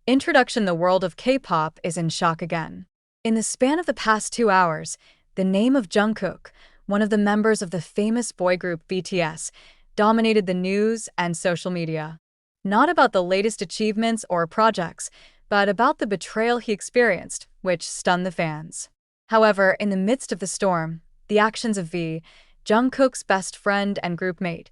Introduction: the world of K-pop is in shock again. In the span of the past 2 hours, the name of Jungkook, one of the members of the famous boy group BTS, dominated the news and social media. Not about the latest achievements or projects, but about the betrayal he experienced, which stunned the fans. However, in the midst of the storm, the actions of V, Jungkook's best friend and groupmate,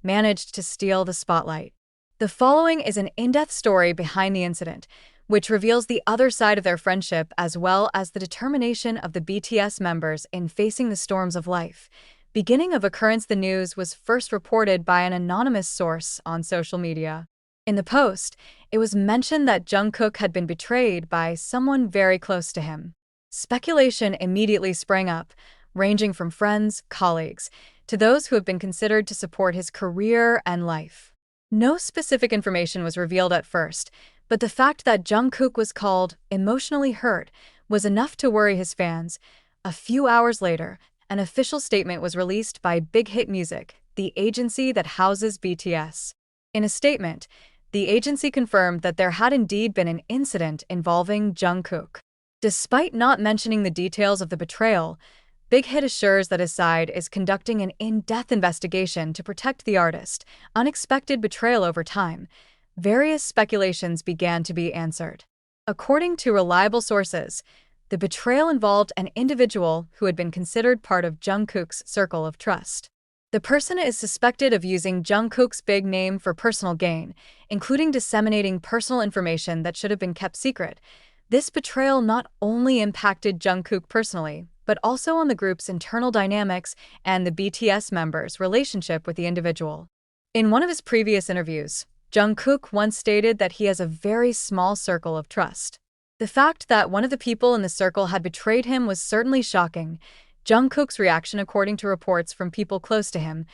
managed to steal the spotlight. The following is an in-depth story behind the incident, which reveals the other side of their friendship as well as the determination of the BTS members in facing the storms of life. Beginning of occurrence: the news was first reported by an anonymous source on social media. In the post, it was mentioned that Jungkook had been betrayed by someone very close to him. Speculation immediately sprang up, ranging from friends, colleagues, to those who have been considered to support his career and life. No specific information was revealed at first, but the fact that Jungkook was called emotionally hurt was enough to worry his fans. A few hours later, an official statement was released by Big Hit Music, the agency that houses BTS. In a statement, the agency confirmed that there had indeed been an incident involving Jungkook. Despite not mentioning the details of the betrayal, Big Hit assures that his side is conducting an in-depth investigation to protect the artist. Unexpected betrayal: over time, various speculations began to be answered. According to reliable sources, the betrayal involved an individual who had been considered part of Jungkook's circle of trust. The person is suspected of using Jungkook's big name for personal gain, including disseminating personal information that should have been kept secret. This betrayal not only impacted Jungkook personally, but also on the group's internal dynamics and the BTS members' relationship with the individual. In one of his previous interviews, Jungkook once stated that he has a very small circle of trust. The fact that one of the people in the circle had betrayed him was certainly shocking. Jungkook's reaction: according to reports from people close to him,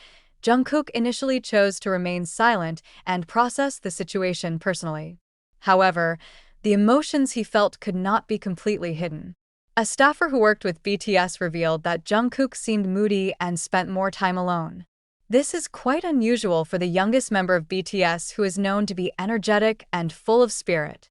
Jungkook initially chose to remain silent and process the situation personally. However, the emotions he felt could not be completely hidden. A staffer who worked with BTS revealed that Jungkook seemed moody and spent more time alone. This is quite unusual for the youngest member of BTS, who is known to be energetic and full of spirit.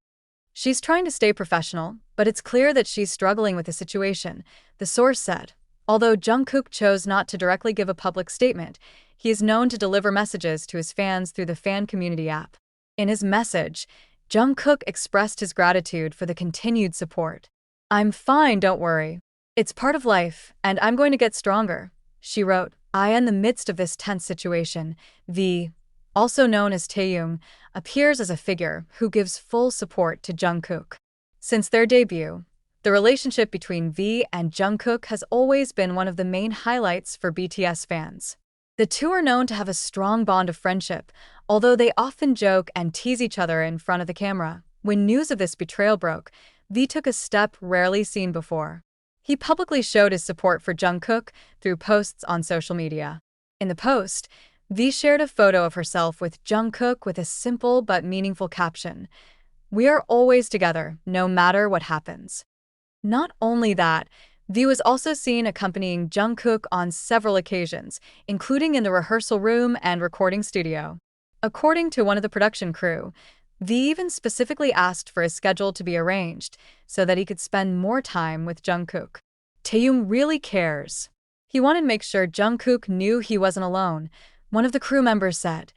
She's trying to stay professional, but it's clear that she's struggling with the situation, the source said. Although Jungkook chose not to directly give a public statement, he is known to deliver messages to his fans through the fan community app. In his message, Jungkook expressed his gratitude for the continued support. "I'm fine, don't worry. It's part of life, and I'm going to get stronger," she wrote. In the midst of this tense situation, V, also known as Taehyung, appears as a figure who gives full support to Jungkook. Since their debut, the relationship between V and Jungkook has always been one of the main highlights for BTS fans. The two are known to have a strong bond of friendship, although they often joke and tease each other in front of the camera. When news of this betrayal broke, V took a step rarely seen before. He publicly showed his support for Jungkook through posts on social media. In the post, V shared a photo of herself with Jungkook with a simple but meaningful caption: "We are always together, no matter what happens." Not only that, V was also seen accompanying Jungkook on several occasions, including in the rehearsal room and recording studio. According to one of the production crew, V even specifically asked for his schedule to be arranged so that he could spend more time with Jungkook. Taehyung really cares. He wanted to make sure Jungkook knew he wasn't alone, one of the crew members said.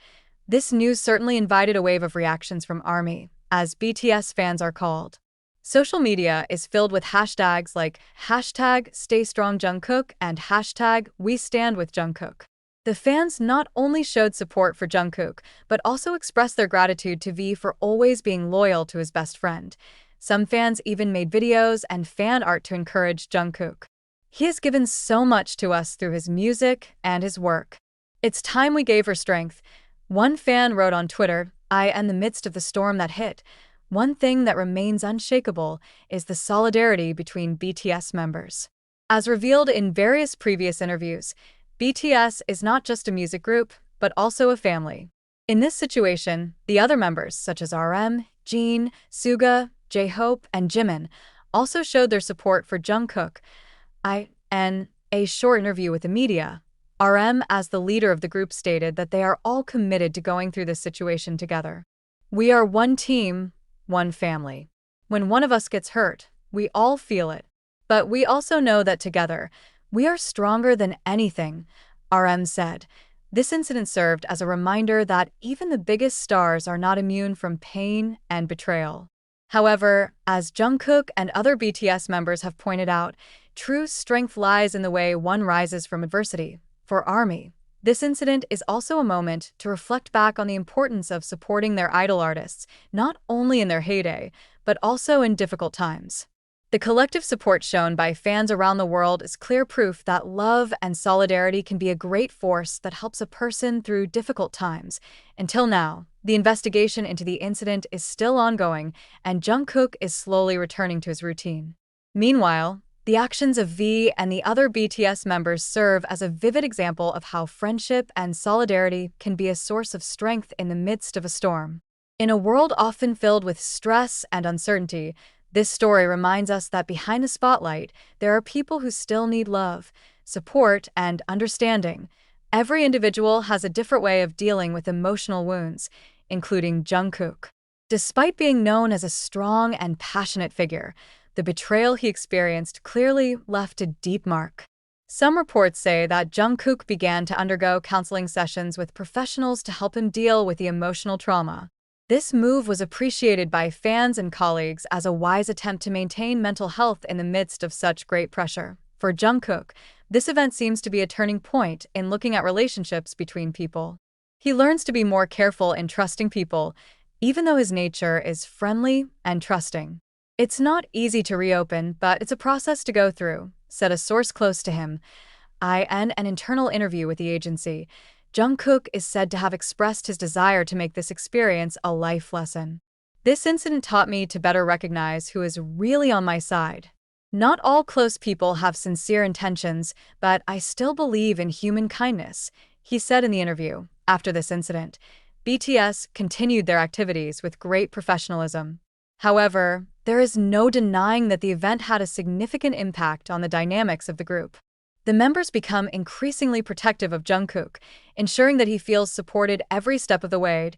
This news certainly invited a wave of reactions from ARMY, as BTS fans are called. Social media is filled with hashtags like #StayStrongJungkook and #WeStandWithJungkook. The fans not only showed support for Jungkook, but also expressed their gratitude to V for always being loyal to his best friend. Some fans even made videos and fan art to encourage Jungkook. "He has given so much to us through his music and his work. It's time we gave her strength," one fan wrote on Twitter. In the midst of the storm that hit, one thing that remains unshakable is the solidarity between BTS members. As revealed in various previous interviews, BTS is not just a music group, but also a family. In this situation, the other members, such as RM, Jin, Suga, J-Hope, and Jimin, also showed their support for Jungkook. In a short interview with the media, RM, as the leader of the group, stated that they are all committed to going through this situation together. "We are one team, one family. When one of us gets hurt, we all feel it. But we also know that together, we are stronger than anything, RM said. This incident served as a reminder that even the biggest stars are not immune from pain and betrayal. However, as Jungkook and other BTS members have pointed out, true strength lies in the way one rises from adversity. For ARMY, this incident is also a moment to reflect back on the importance of supporting their idol artists, not only in their heyday, but also in difficult times. The collective support shown by fans around the world is clear proof that love and solidarity can be a great force that helps a person through difficult times. Until now, the investigation into the incident is still ongoing, and Jungkook is slowly returning to his routine. Meanwhile, the actions of V and the other BTS members serve as a vivid example of how friendship and solidarity can be a source of strength in the midst of a storm. In a world often filled with stress and uncertainty, this story reminds us that behind the spotlight, there are people who still need love, support, and understanding. Every individual has a different way of dealing with emotional wounds, including Jungkook. Despite being known as a strong and passionate figure, the betrayal he experienced clearly left a deep mark. Some reports say that Jungkook began to undergo counseling sessions with professionals to help him deal with the emotional trauma. This move was appreciated by fans and colleagues as a wise attempt to maintain mental health in the midst of such great pressure. For Jungkook, this event seems to be a turning point in looking at relationships between people. He learns to be more careful in trusting people, even though his nature is friendly and trusting. It's not easy to reopen, but it's a process to go through, said a source close to him. In an internal interview with the agency, Jungkook is said to have expressed his desire to make this experience a life lesson. This incident taught me to better recognize who is really on my side. Not all close people have sincere intentions, but I still believe in human kindness, he said in the interview. After this incident, BTS continued their activities with great professionalism. However, there is no denying that the event had a significant impact on the dynamics of the group. The members become increasingly protective of Jungkook, ensuring that he feels supported every step of the way.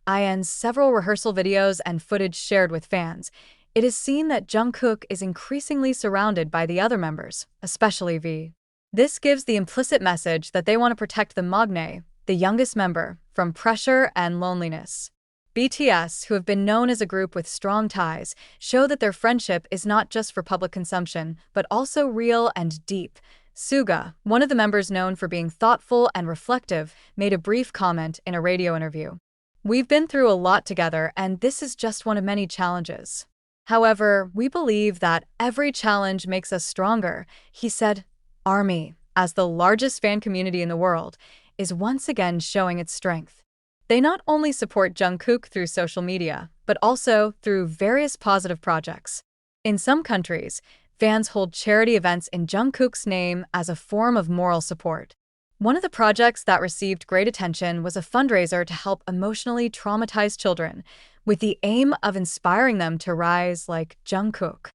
In several rehearsal videos and footage shared with fans, it is seen that Jungkook is increasingly surrounded by the other members, especially V. This gives the implicit message that they want to protect the Magne, the youngest member, from pressure and loneliness. BTS, who have been known as a group with strong ties, show that their friendship is not just for public consumption, but also real and deep. Suga, one of the members known for being thoughtful and reflective, made a brief comment in a radio interview. "We've been through a lot together, and this is just one of many challenges. However, we believe that every challenge makes us stronger," he said. ARMY, as the largest fan community in the world, is once again showing its strength. They not only support Jungkook through social media, but also through various positive projects. In some countries, fans hold charity events in Jungkook's name as a form of moral support. One of the projects that received great attention was a fundraiser to help emotionally traumatized children, with the aim of inspiring them to rise like Jungkook.